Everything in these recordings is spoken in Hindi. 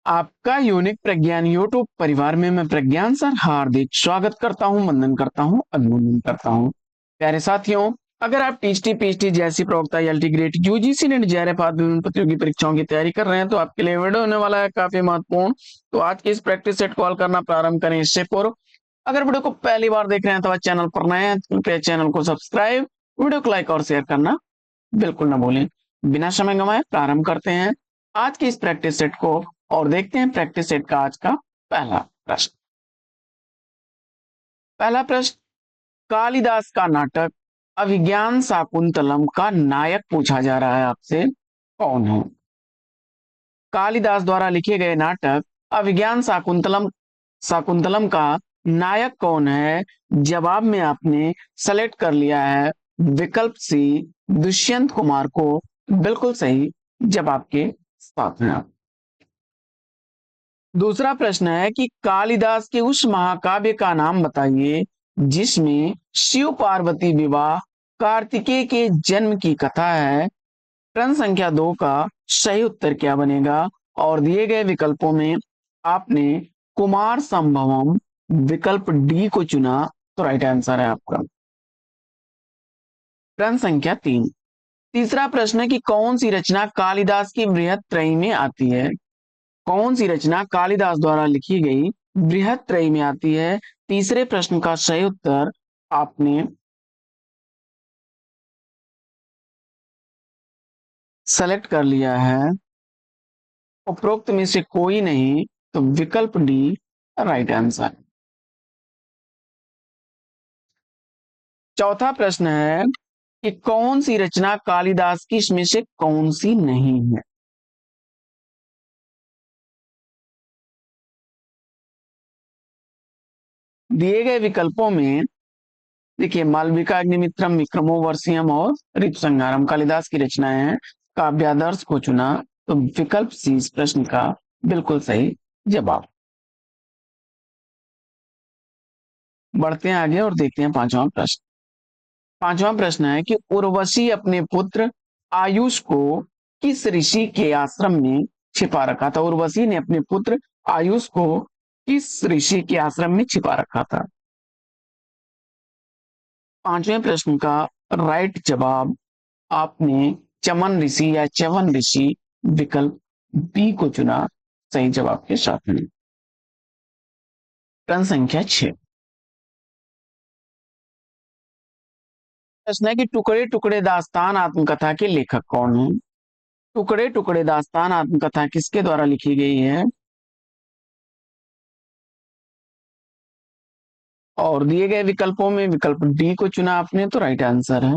आपका यूनिक प्रज्ञान यूट्यूब परिवार में मैं प्रज्ञान सर हार्दिक स्वागत करता हूं, वंदन करता हूं, अभिनंदन करता हूं। प्यारे साथियों, अगर आप टीएसटी पीएचडी जैसी प्रवक्ता LT grade UGC net JRF आदि विभिन्न प्रतियोगी परीक्षाओं की तैयारी कर रहे हैं तो आपके लिए वीडियो होने वाला है काफी महत्वपूर्ण। तो आज की इस प्रैक्टिस सेट कॉल करना प्रारंभ करें इससे पूर्व अगर वीडियो को पहली बार देख रहे हैं तो आज चैनल पर नए हैं तो कृपया चैनल को सब्सक्राइब, वीडियो को लाइक और शेयर करना बिल्कुल ना भूलें। बिना समय गंवाए प्रारंभ करते हैं आज की इस प्रैक्टिस सेट को और देखते हैं प्रैक्टिस सेट का आज का पहला प्रश्न। पहला प्रश्न, कालिदास का नाटक अभिज्ञान शाकुंतलम का नायक पूछा जा रहा है आपसे, कौन है? कालिदास द्वारा लिखे गए नाटक अभिज्ञान शाकुंतलम का नायक कौन है? जवाब में आपने सेलेक्ट कर लिया है विकल्प सी, दुष्यंत कुमार को। बिल्कुल सही जवाब के साथ में आप। दूसरा प्रश्न है कि कालिदास के उस महाकाव्य का नाम बताइए जिसमें शिव पार्वती विवाह कार्तिकेय के जन्म की कथा है। प्रश्न संख्या 2 का सही उत्तर क्या बनेगा? और दिए गए विकल्पों में आपने कुमार संभवम विकल्प डी को चुना तो राइट आंसर है आपका। प्रश्न संख्या 3, तीसरा प्रश्न है कि कौन सी रचना कालिदास की बृहत्त्रयी में आती है? कौन सी रचना कालिदास द्वारा लिखी गई बृहत्त्रयी में आती है? तीसरे प्रश्न का सही उत्तर आपने सेलेक्ट कर लिया है उपरोक्त में से कोई नहीं तो विकल्प डी राइट आंसर। चौथा प्रश्न है कि कौन सी रचना कालिदास की इसमें से कौन सी नहीं है? दिए गए विकल्पों में देखिए, मालविका अग्निमित्रम, विक्रमो वर्षियम और ऋतु संहारम कालिदास की रचनाएं हैं। काव्यादर्श को चुना तो विकल्प सी इस प्रश्न का बिल्कुल सही जवाब। बढ़ते हैं आगे और देखते हैं पांचवा प्रश्न। पांचवा प्रश्न है कि उर्वशी अपने पुत्र आयुष को किस ऋषि के आश्रम में छिपा रखा था? उर्वशी ने अपने पुत्र आयुष को किस ऋषि के आश्रम में छिपा रखा था? पांचवें प्रश्न का राइट जवाब आपने चमन ऋषि या च्यवन ऋषि विकल्प बी को चुना सही जवाब के साथ में। प्रश्न संख्या 6, प्रश्न है कि टुकड़े टुकड़े दास्तान आत्मकथा के लेखक कौन है? टुकड़े टुकड़े दास्तान आत्मकथा किसके द्वारा लिखी गई है? और दिए गए विकल्पों में विकल्प डी को चुना आपने तो राइट आंसर है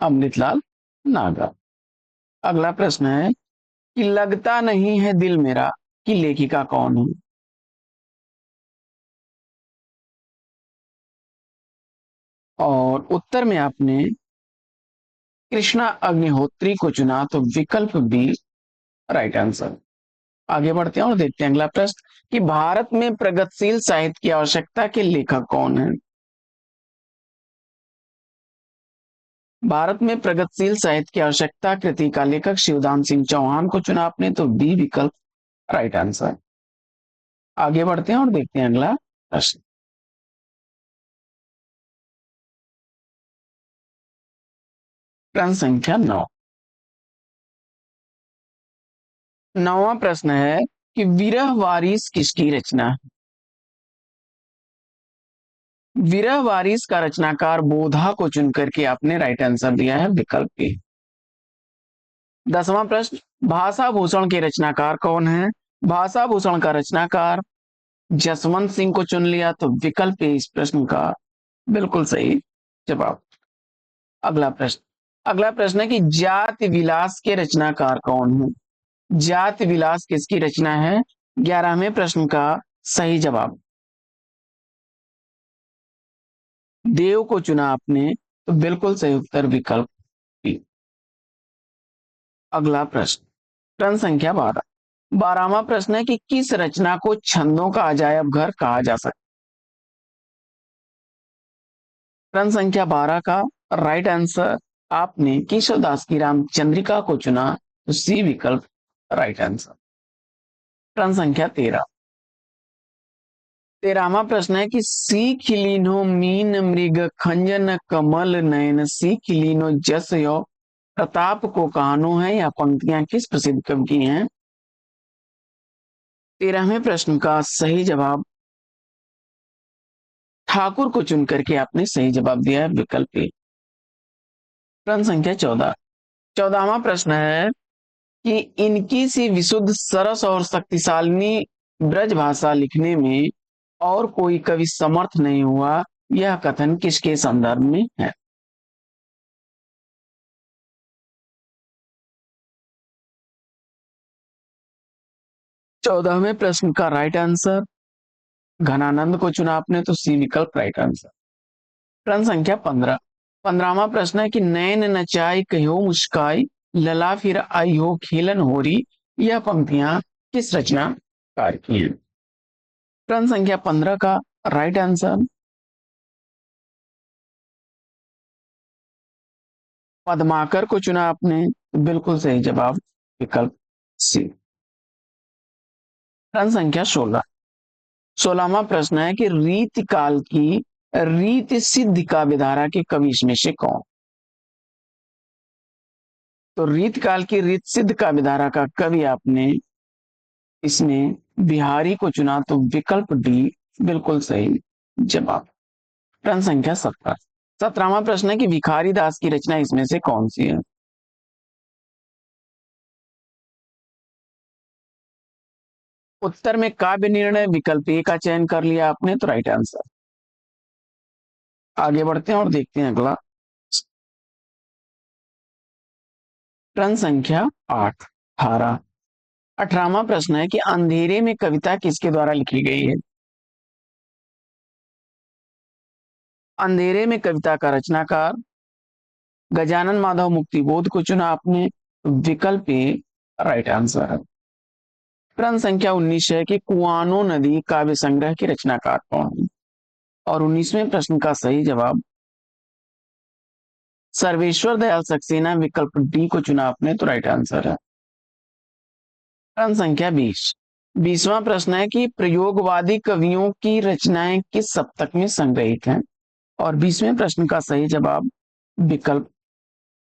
अमृतलाल नागर। अगला प्रश्न है कि लगता नहीं है दिल मेरा की लेखिका कौन है? और उत्तर में आपने कृष्णा अग्निहोत्री को चुना तो विकल्प बी राइट आंसर। आगे बढ़ते हैं और देखते हैं अगला प्रश्न कि भारत में प्रगतिशील साहित्य की आवश्यकता के लेखक कौन है? भारत में प्रगतिशील साहित्य की आवश्यकता कृति का लेखक शिवदान सिंह चौहान को चुना आपने तो बी विकल्प राइट आंसर। आगे बढ़ते हैं और देखते हैं अगला प्रश्न। प्रश्न संख्या 9, नौवां प्रश्न है कि विरह वारिस किसकी रचना है? विरह वारिस का रचनाकार बोधा को चुन करके आपने राइट आंसर दिया है विकल्प ए। 10वां प्रश्न, भाषा भूषण के रचनाकार कौन है? भाषा भूषण का रचनाकार जसवंत सिंह को चुन लिया तो विकल्प ए इस प्रश्न का बिल्कुल सही जवाब। अगला प्रश्न है कि जाति विलास के रचनाकार कौन है? जाति विलास किसकी रचना है? 11वें प्रश्न का सही जवाब देव को चुना आपने तो बिल्कुल सही उत्तर विकल्प बी। अगला प्रश्न, प्रश्न संख्या 12, 12वां प्रश्न है कि किस रचना को छंदों का अजायब घर कहा जा सकता? प्रश्न संख्या 12 का राइट आंसर आपने केशवदास की रामचंद्रिका को चुना तो सी विकल्प राइट आंसर। प्रश्न संख्या 13। 13वां प्रश्न है कि सी खिलीनो मीन मृग खंजन कमल नयन सी खिलीनो जस यो प्रताप को कहानो है। या पंक्तियां किस प्रसिद्ध कवि की हैं? 13वें प्रश्न का सही जवाब ठाकुर को चुन करके आपने सही जवाब दिया है, विकल्प ए। प्रश्न संख्या 14। 14वां प्रश्न है कि इनकी सी विशुद्ध सरस और शक्तिशालिनी ब्रज भाषा लिखने में और कोई कवि समर्थ नहीं हुआ, यह कथन किसके संदर्भ में है? 14वें प्रश्न का राइट आंसर घनानंद को चुना आपने, तो सी विकल्प राइट आंसर। प्रश्न संख्या 15। 15वां प्रश्न है कि नैन नचाई कहो मुस्काई लला फिर आई हो खेलन होरी, यह पंक्तियां किस रचनाकार की हैं? प्रश्न संख्या 15 का राइट आंसर पद्माकर को चुना आपने, तो बिल्कुल सही जवाब विकल्प सी। प्रश्न संख्या 16। 16वां प्रश्न है कि रीति काल की रीति सिद्ध काव्य धारा के कवि इसमें से कौन? तो रीत काल की रीत सिद्ध काव्य धारा का कवि आपने इसमें बिहारी को चुना, तो विकल्प डी बिल्कुल सही जवाब। प्रश्न संख्या 17। 17वां प्रश्न है कि भिखारी दास की रचना इसमें से कौन सी है? उत्तर में काव्य निर्णय विकल्प ए का चयन कर लिया आपने, तो राइट आंसर। आगे बढ़ते हैं और देखते हैं अगला प्रश्न संख्या 8। 18। 18वां प्रश्न है कि अंधेरे में कविता किसके द्वारा लिखी गई है? अंधेरे में कविता का रचनाकार गजानन माधव मुक्तिबोध को चुना आपने, विकल्प ए राइट आंसर है। प्रश्न संख्या 19 है कि कुआनो नदी काव्य संग्रह के रचनाकार कौन है? और 19वें प्रश्न का सही जवाब सर्वेश्वर दयाल सक्सेना, विकल्प डी को चुना आपने, तो राइट आंसर है। प्रश्न संख्या 20। 20वां प्रश्न है कि प्रयोगवादी कवियों की रचनाएं किस सप्तक में संग्रहित हैं? और 20वें प्रश्न का सही जवाब विकल्प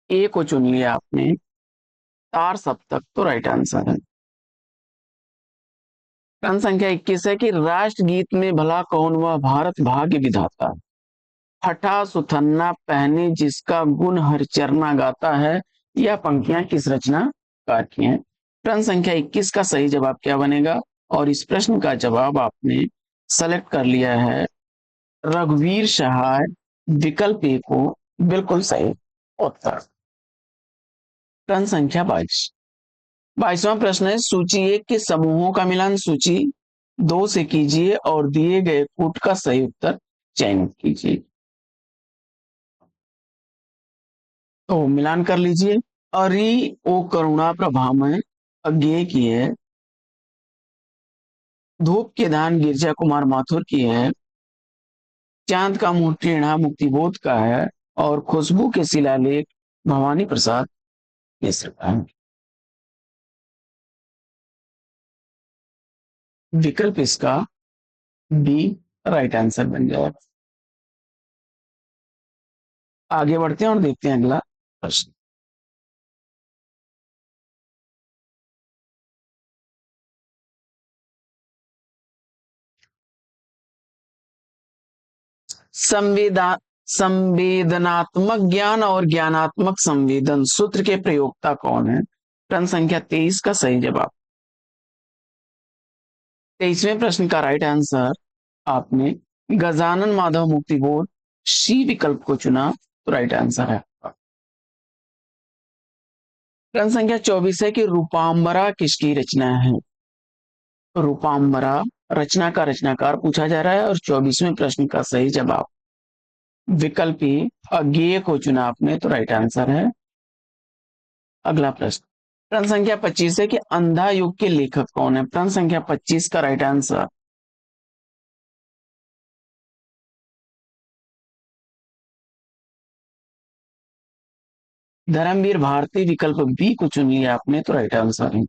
ए को चुन लिया आपने, तार सप्तक, तो राइट आंसर है। प्रश्न संख्या 21 है कि राष्ट्रगीत में भला कौन वह भारत भाग्य विधाता, हठा सुथन्ना पहने जिसका गुण हर चरना गाता है, यह पंक्तियां किस रचनाकार की हैं? प्रश्न संख्या 21 का सही जवाब क्या बनेगा? और इस प्रश्न का जवाब आपने सेलेक्ट कर लिया है रघुवीर सहाय, विकल्प ए को बिल्कुल सही उत्तर। प्रश्न संख्या 22। 22वां प्रश्न है सूची एक के समूहों का मिलान सूची 2 से कीजिए और दिए गए कूट का सही उत्तर चयन कीजिए। तो मिलान कर लीजिए। अरि ओ करुणा प्रभा में अज्ञेय की है, धूप के दान गिरजा कुमार माथुर की है, चांद का मुंह टेढ़ा मुक्तिबोध का है, और खुशबू के शिलालेख भवानी प्रसाद मिश्र का है। विकल्प इसका बी राइट आंसर बन जाएगा। आगे बढ़ते हैं और देखते हैं अगला प्रश्न। संवेदा संवेदनात्मक ज्ञान और ज्ञानात्मक संवेदन सूत्र के प्रयोक्ता कौन है? प्रश्न संख्या 23 का सही जवाब। 23वें प्रश्न का राइट आंसर आपने गजानन माधव मुक्तिबोध सी विकल्प को चुना, तो राइट आंसर है। प्रश्न संख्या 24 है कि रूपांबरा किसकी रचना है? रूपांबरा रचना का रचनाकार पूछा जा रहा है, और 24वें प्रश्न का सही जवाब विकल्प ए अज्ञेय को चुना आपने, तो राइट आंसर है। अगला प्रश्न प्रश्न संख्या 25 है कि अंधा युग के लेखक कौन है? प्रश्न संख्या 25 का राइट आंसर धर्मवीर भारती, विकल्प बी को चुन लिया आपने, तो राइट आंसर है।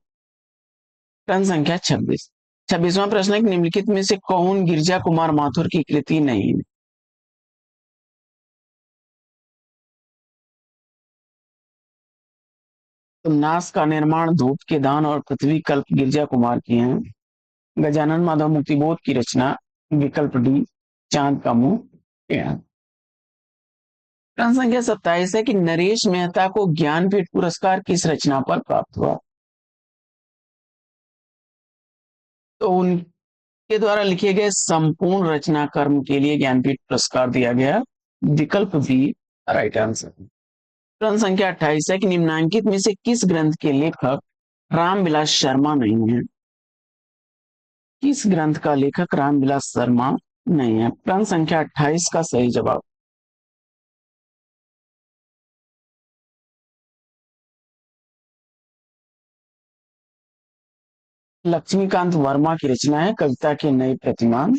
प्रश्न संख्या 26। 26वां प्रश्न है कि निम्नलिखित में से कौन गिरजा कुमार माथुर की कृति नहीं है? तो नास का निर्माण धूप के दान और पृथ्वी कल्प गिरजा कुमार की हैं। गजानन माधव मुक्तिबोध की रचना विकल्प डी चांद का मुंह टेढ़ा। प्रश्न संख्या 27 है कि नरेश मेहता को ज्ञानपीठ पुरस्कार किस रचना पर प्राप्त हुआ? तो उनके द्वारा लिखे गए संपूर्ण रचना कर्म के लिए ज्ञानपीठ पुरस्कार दिया गया। विकल्प बी राइट आंसर। प्रश्न संख्या 28 है कि निम्नांकित में से किस ग्रंथ के लेखक रामविलास शर्मा नहीं है? किस ग्रंथ का लेखक रामविलास शर्मा नहीं है? प्रश्न संख्या 28 का सही जवाब लक्ष्मीकांत वर्मा की रचना है कविता के नए प्रतिमान।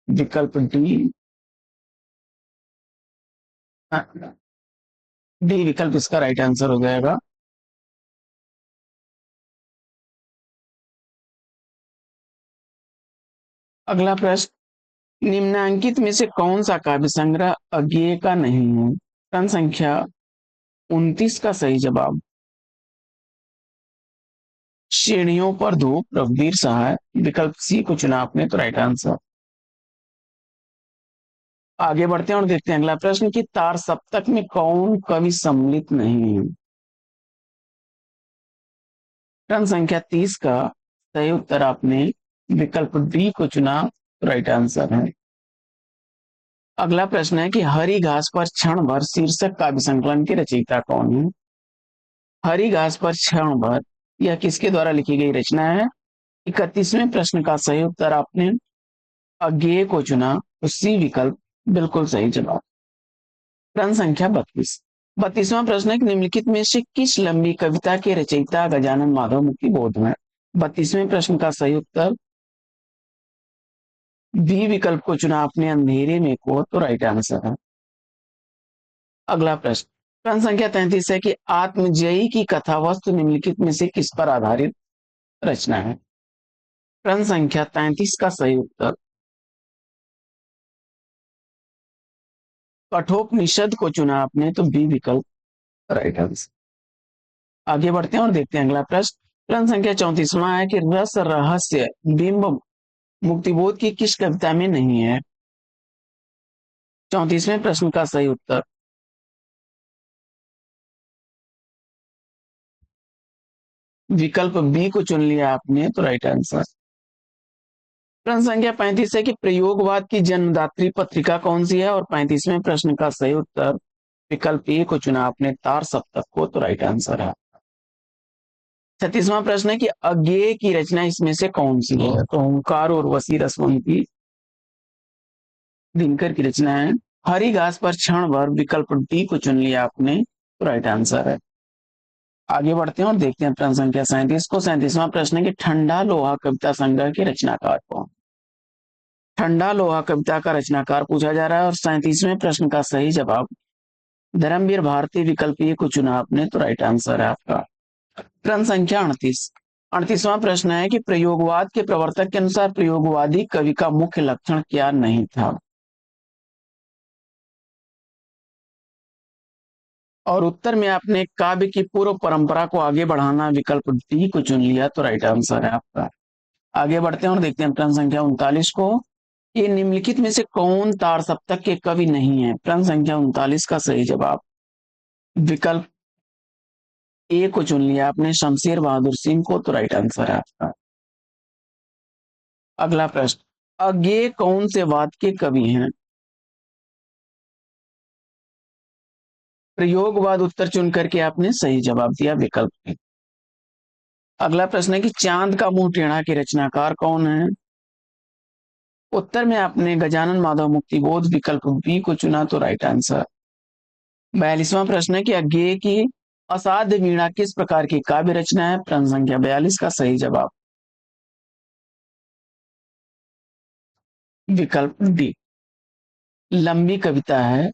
विकल्प डी डी विकल्प इसका राइट आंसर हो जाएगा। अगला प्रश्न, निम्नांकित में से कौन सा काव्य संग्रह अज्ञेय का नहीं है? प्रश्न संख्या 29 का सही जवाब सीढ़ियों पर धूप रघुवीर सहाय। विकल्प सी को चुना आपने तो राइट आंसर। आगे बढ़ते हैं और देखते हैं अगला प्रश्न कि तार सप्तक में कौन कवि सम्मिलित नहीं है? प्रश्न संख्या 30 का सही उत्तर आपने विकल्प डी को चुना तो राइट आंसर है। अगला प्रश्न है कि हरी घास पर क्षण भर शीर्षक काव्य संकलन के रचयिता कौन है? हरी घास पर क्षण भर यह किसके द्वारा लिखी गई रचना है? 31वें प्रश्न का सही उत्तर आपने अज्ञेय को चुना तो सी विकल्प बिल्कुल सही जवाब। प्रश्न संख्या 32वां प्रश्न है कि निम्नलिखित में से किस लंबी कविता के रचयिता गजानन माधव मुक्तिबोध हैं? 32वें प्रश्न का सही उत्तर बी विकल्प को चुना आपने अंधेरे में को तो राइट आंसर है। अगला प्रश्न, प्रश्न संख्या 33 है कि आत्मजयी की कथा वस्तु निम्नलिखित में से किस पर आधारित रचना है? प्रश्न संख्या 33 का सही उत्तर कठोपनिषद को चुना आपने तो बी विकल्प राइट आंसर। आगे बढ़ते हैं और देखते हैं अगला प्रश्न। प्रश्न संख्या 34वां है कि रस रहस्य बिंब मुक्तिबोध की किस कविता में नहीं है? 34वें प्रश्न का सही उत्तर विकल्प बी को चुन लिया आपने तो राइट आंसर। प्रश्न संख्या 35 है कि प्रयोगवाद की जन्मदात्री पत्रिका कौन सी है? और 35वें प्रश्न का सही उत्तर विकल्प ए को चुना आपने तार सप्तक को तो राइट आंसर है। 36वां प्रश्न है कि अज्ञेय की रचना इसमें से कौन सी है? तो ओंकार और वसी रसवंती दिनकर की रचना है। हरी घास पर क्षण भर विकल्प डी को चुन लिया आपने तो राइट आंसर है। आगे बढ़ते हैं और देखते हैं प्रश्न संख्या 37 को। 37वां प्रश्न है कि ठंडा लोहा कविता संग्रह के रचनाकार कौन? ठंडा लोहा कविता का रचनाकार पूछा जा रहा है और 37वें प्रश्न का सही जवाब धर्मवीर भारती विकल्प ए को चुना आपने तो राइट आंसर है आपका। प्रश्न संख्या 38वां प्रश्न है कि प्रयोगवाद के प्रवर्तक के अनुसार प्रयोगवादी कवि का मुख्य लक्षण क्या नहीं था? और उत्तर में आपने काव्य की पूर्व परंपरा को आगे बढ़ाना विकल्प डी को चुन लिया तो राइट आंसर है आपका। आगे बढ़ते हैं और देखते हैं प्रश्न संख्या 39 को। ये निम्नलिखित में से कौन तार सप्तक के कवि नहीं है? प्रश्न संख्या 39 का सही जवाब विकल्प ए को चुन लिया आपने शमशेर बहादुर सिंह को तो राइट आंसर है आपका। अगला प्रश्न, अज्ञेय कौन से वाद के कवि हैं? प्रयोगवाद उत्तर चुन करके आपने सही जवाब दिया विकल्प ए। अगला प्रश्न है कि चांद का मुंह टेढ़ा के रचनाकार कौन है? उत्तर में आपने गजानन माधव मुक्तिबोध विकल्प बी को चुना तो राइट आंसर। 42वां प्रश्न है कि अज्ञेय की असाध्य वीणा किस प्रकार की काव्य रचना है? प्रश्न संख्या 42 का सही जवाब विकल्प डी लंबी कविता है।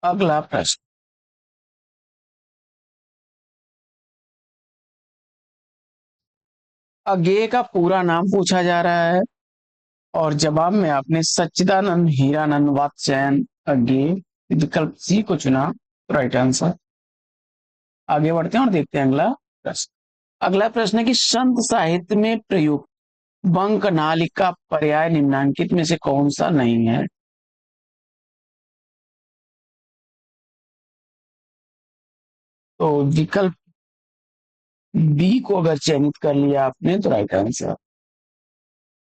अगला प्रश्न, अज्ञेय का पूरा नाम पूछा जा रहा है और जवाब में आपने सच्चिदानंद हीरानंद वात्स्यायन अज्ञेय विकल्प सी को चुना। Right answer. आगे बढ़ते हैं और देखते हैं अगला प्रश्न। अगला प्रश्न है कि संत साहित्य में प्रयुक्त बंक नालिका पर्याय निम्नांकित में से कौन सा नहीं है? तो विकल्प बी को अगर चयनित कर लिया आपने तो राइट आंसर।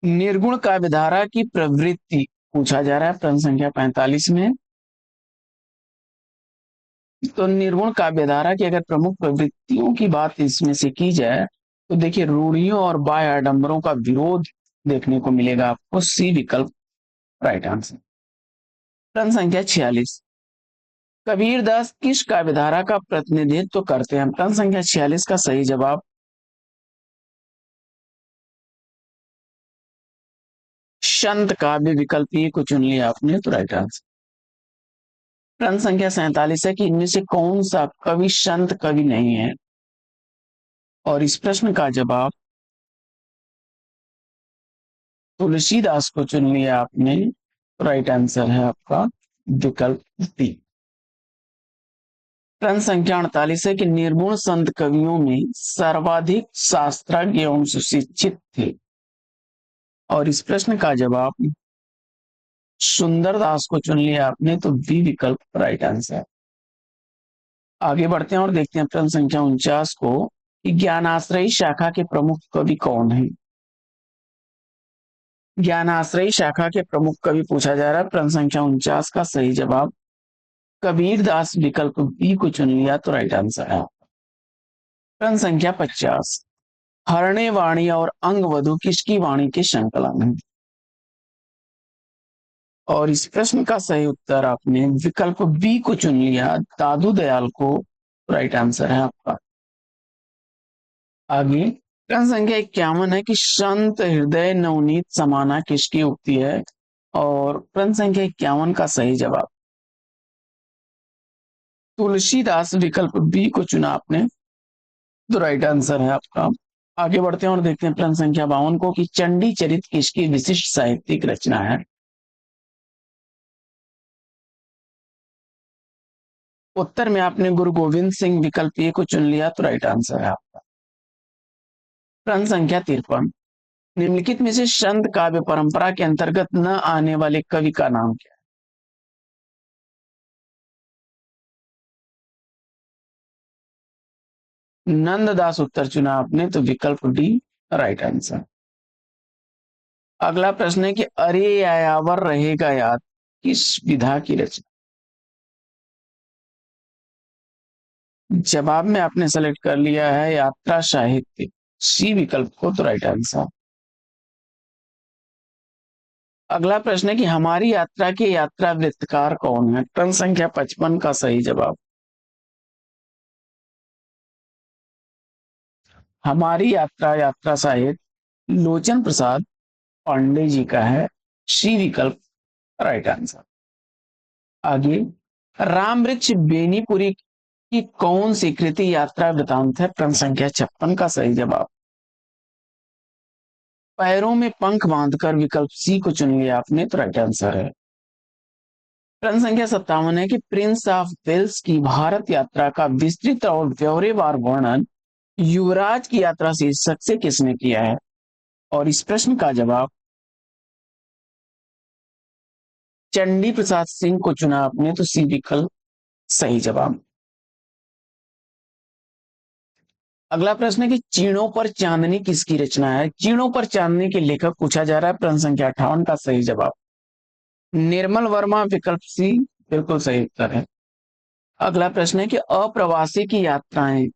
निर्गुण काव्यधारा की प्रवृत्ति पूछा जा रहा है प्रश्न संख्या 45 में। तो निर्गुण काव्यधारा की अगर प्रमुख प्रवृत्तियों की बात इसमें से की जाए तो देखिए रूढ़ियों और बाह्य आडंबरों का विरोध देखने को मिलेगा आपको। सी विकल्प राइट आंसर। प्रश्न संख्या 46, कबीर दास किस काव्यधारा का प्रतिनिधित्व करते हैं? प्रश्न संख्या 46 का सही जवाब संत काव्य विकल्प ए को चुन लिया आपने तो राइट आंसर। प्रश्न संख्या 47 है कि इनमें से कौन सा कवि संत कवि नहीं है? और इस प्रश्न का जवाब तुलसीदास को चुन लिया आपने। राइट आंसर है आपका विकल्प डी। प्रश्न संख्या 48 है कि निर्गुण संत कवियों में सर्वाधिक शास्त्रज्ञ एवं सुशिक्षित थे। और इस प्रश्न का जवाब सुंदरदास को चुन लिया आपने तो बी विकल्प राइट आंसर। आगे बढ़ते हैं और देखते हैं प्रश्न संख्या 49 को कि ज्ञानाश्रयी शाखा के प्रमुख कवि कौन है? ज्ञानाश्रयी शाखा के प्रमुख कवि पूछा जा रहा है। प्रश्न संख्या 49 का सही जवाब कबीर दास विकल्प बी को चुन लिया तो राइट आंसर है। प्रश्न संख्या 50, हरणे वाणी और अंगवधु किसकी वाणी के संकलन है? और इस प्रश्न का सही उत्तर आपने विकल्प बी को चुन लिया दादू दयाल को। राइट आंसर है आपका। आगे प्रश्न संख्या 51 है कि संत हृदय नवनीत समाना किसकी उक्ति है? और प्रश्न संख्या 51 का सही जवाब तुलसीदास विकल्प बी को चुना आपने तो राइट आंसर है आपका। आगे बढ़ते हैं और देखते हैं प्रश्न संख्या 52 को कि चंडी चरित किसकी विशिष्ट साहित्यिक रचना है? उत्तर में आपने गुरु गोविंद सिंह विकल्प ए को चुन लिया तो राइट आंसर है आपका। प्रश्न संख्या 53, निम्नलिखित में से संत काव्य परंपरा के अंतर्गत न आने वाले कवि का नाम क्या है? नंददास उत्तर चुना आपने तो विकल्प डी राइट आंसर। अगला प्रश्न है कि अरे यायावर रहेगा याद किस विधा की रचना? जवाब में आपने सेलेक्ट कर लिया है यात्रा साहित्य, सी विकल्प को तो राइट आंसर। अगला प्रश्न है कि हमारी यात्रा के यात्रा वृत्तकार कौन है? प्रश्न संख्या 55 का सही जवाब हमारी यात्रा यात्रा साहित्य लोचन प्रसाद पांडे जी का है, सी विकल्प राइट आंसर। आगे राम वृक्ष बेनीपुरी की कौन सी कृति यात्रा वृतांत है? प्रश्न संख्या 56 का सही जवाब पैरों में पंख बांधकर विकल्प सी को चुन लिया आपने तो राइट आंसर है। प्रश्न संख्या 57 है कि प्रिंस ऑफ वेल्स की भारत यात्रा का विस्तृत और ब्यौरेवार वर्णन युवराज की यात्रा शीर्षक से किसने किया है? और इस प्रश्न का जवाब चंडी प्रसाद सिंह को चुना आपने तो सी विकल्प सही जवाब। अगला प्रश्न है कि चीणों पर चांदनी किसकी रचना है? चीणों पर चांदनी के लेखक पूछा जा रहा है। प्रश्न संख्या 58 का सही जवाब निर्मल वर्मा विकल्प सी बिल्कुल सही उत्तर है। अगला प्रश्न है कि अप्रवासी की यात्राएं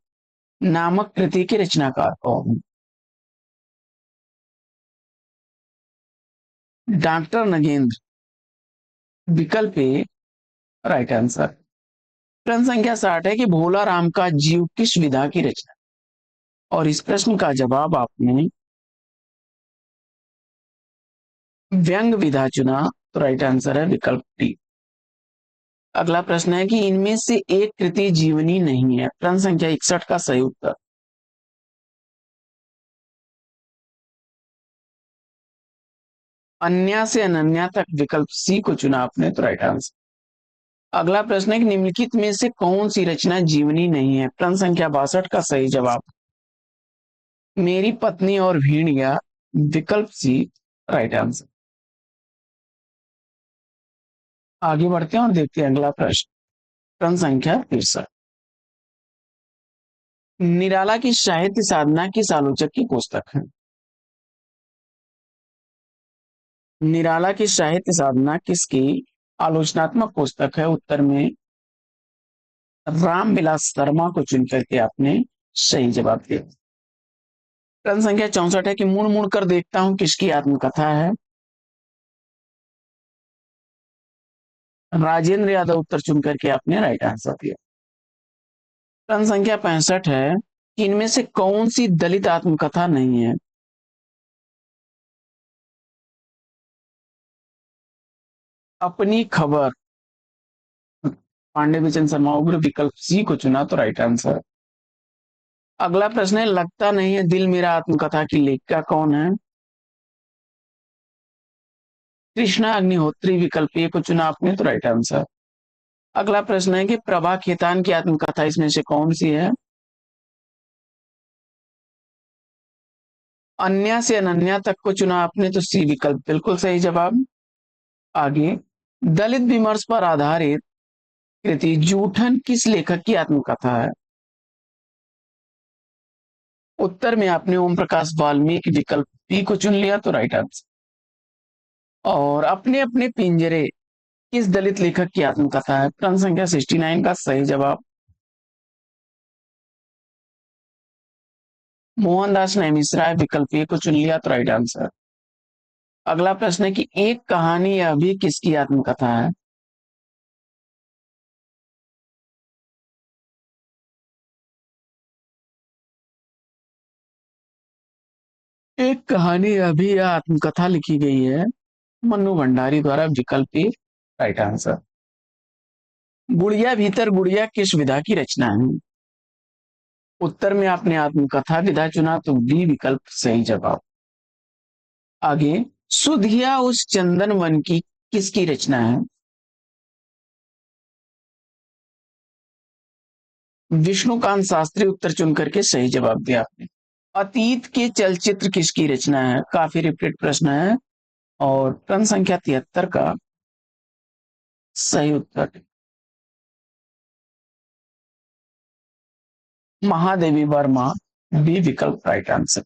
नामक कृति के रचनाकार कौन? डॉक्टर नगेंद्र विकल्प ए राइट आंसर। प्रश्न संख्या 60 है कि भोला राम का जीव किस विधा की रचना? और इस प्रश्न का जवाब आपने व्यंग विधा चुना तो राइट आंसर है विकल्प डी। अगला प्रश्न है कि इनमें से एक कृति जीवनी नहीं है। प्रश्न संख्या 61 का सही उत्तर अन्या से अनन्या तक, विकल्प सी को चुना आपने, तो राइट आंसर। अगला प्रश्न है कि निम्नलिखित में से कौन सी रचना जीवनी नहीं है। प्रश्न संख्या 62 का सही जवाब मेरी पत्नी और भेड़िया, विकल्प सी राइट आंसर। आगे बढ़ते हैं और देखते हैं अगला प्रश्न। प्रश्न संख्या 63, निराला की साहित्य साधना किस आलोचक की पुस्तक है। निराला की साहित्य साधना किसकी आलोचनात्मक पुस्तक है। उत्तर में रामविलास शर्मा को चुन करके आपने सही जवाब दिया। प्रश्न संख्या 64 है कि मुड़ मुड़ कर देखता हूं किसकी आत्मकथा है। राजेंद्र यादव उत्तर चुन करके आपने राइट आंसर दिया। प्रश्न संख्या 65 है कि इनमें से कौन सी दलित आत्मकथा नहीं है। अपनी खबर, पांडे बिचन शर्मा उग्र, विकल्प सी को चुना, तो राइट आंसर। अगला प्रश्न है लगता नहीं है दिल मेरा आत्मकथा की लेखिका कौन है। कृष्णा अग्निहोत्री, विकल्प ए को चुना आपने, तो राइट आंसर। अगला प्रश्न है कि प्रभा खेतान की आत्मकथा इसमें से कौन सी है। अन्या से अनन्या तक को चुना आपने, तो सी विकल्प बिल्कुल सही जवाब। आगे, दलित विमर्श पर आधारित कृति जूठन किस लेखक की आत्मकथा है। उत्तर में आपने ओम प्रकाश वाल्मीकि, विकल्प बी को चुन लिया, तो राइट आंसर। और अपने अपने पिंजरे किस दलित लेखक की आत्मकथा है। प्रश्न संख्या 69 का सही जवाब मोहनदास नेमिश्रा, विकल्प ए को चुन लिया, तो राइट आंसर। अगला प्रश्न है कि एक कहानी यह भी किसकी आत्मकथा है। एक कहानी अभी यह आत्मकथा लिखी गई है मन्नू भंडारी द्वारा, विकल्प ए राइट आंसर। गुड़िया भीतर गुड़िया किस विधा की रचना है। उत्तर में आपने आत्मकथा विधा चुना, तो डी विकल्प सही जवाब। आगे, सुधिया उस चंदन वन की किसकी रचना है। विष्णुकांत शास्त्री उत्तर चुन करके सही जवाब दिया आपने। अतीत के चलचित्र किसकी रचना है। काफी रिपीट प्रश्न है और प्रश्न संख्या 73 का सही उत्तर महादेवी वर्मा, बी विकल्प राइट आंसर।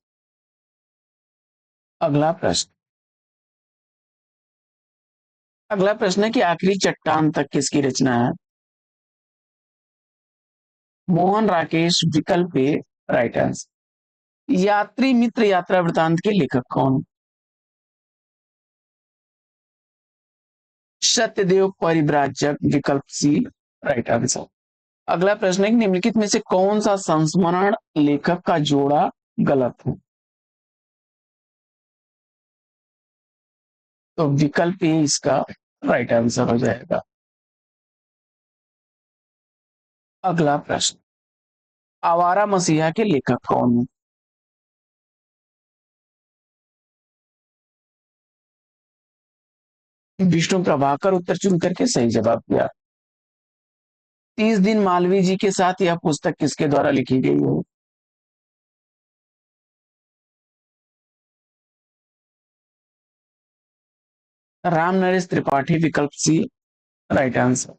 अगला प्रश्न, अगला प्रश्न है कि आखिरी चट्टान तक किसकी रचना है। मोहन राकेश, विकल्प ए राइट आंसर। यात्री मित्र यात्रा वृतांत के लेखक कौन। सत्यदेव परिव्राजक, विकल्प सी राइट आंसर। अगला प्रश्न है कि निम्नलिखित में से कौन सा संस्मरण लेखक का जोड़ा गलत है। तो विकल्प ए इसका राइट आंसर हो जाएगा। अगला प्रश्न, आवारा मसीहा के लेखक कौन है। विष्णु प्रभाकर उत्तर चुन करके सही जवाब दिया। 30 दिन मालवीय जी के साथ यह पुस्तक किसके द्वारा लिखी गई है। राम नरेश त्रिपाठी, विकल्प सी राइट आंसर।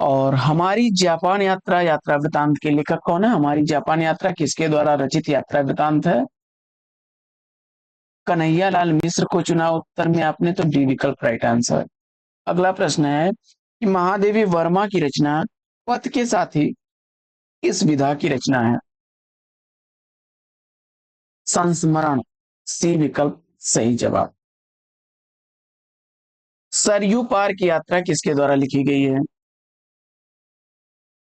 और हमारी जापान यात्रा यात्रा वृतांत के लेखक कौन है। हमारी जापान यात्रा किसके द्वारा रचित यात्रा वृतांत है। कन्हैया लाल मिश्र को चुना उत्तर में आपने, तो डी विकल्प राइट आंसर। अगला प्रश्न है कि महादेवी वर्मा की रचना पथ के साथी किस विधा की रचना है। संस्मरण, सी विकल्प सही जवाब। सरयू पार की यात्रा किसके द्वारा लिखी गई है।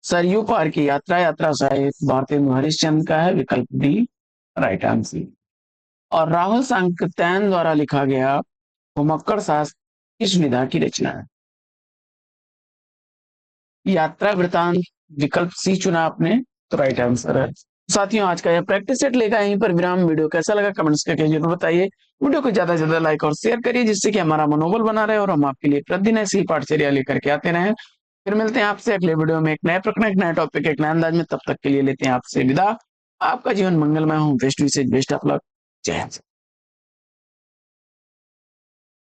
सरयू पार की यात्रा यात्रा साहित्य भारतेंदु हरिश्चंद्र का है, विकल्प डी राइट आंसर। और राहुल सांकृत्यायन द्वारा लिखा गया घुमक्कड़ शास्त्र किस विधा की रचना है। यात्रा वृतांत विकल्प सी चुना आपने तो राइट आंसर है। साथियों आज का यह प्रैक्टिस सेट लेगा यहीं पर विराम। वीडियो कैसा लगा कमेंट्स करके जरूर बताइए। वीडियो को ज्यादा से ज्यादा लाइक और शेयर करिए जिससे कि हमारा मनोबल बना रहे और हम आपके लिए प्रतिदिन ऐसी पाठचर्या लेकर के आते रहें। फिर मिलते हैं आपसे अगले वीडियो में एक नए प्रश्न, एक नए टॉपिक, एक नए अंदाज में। तब तक के लिए लेते हैं आपसे विदा। आपका जीवन मंगलमय हो। Best wishes, best of luck. जय हिंद।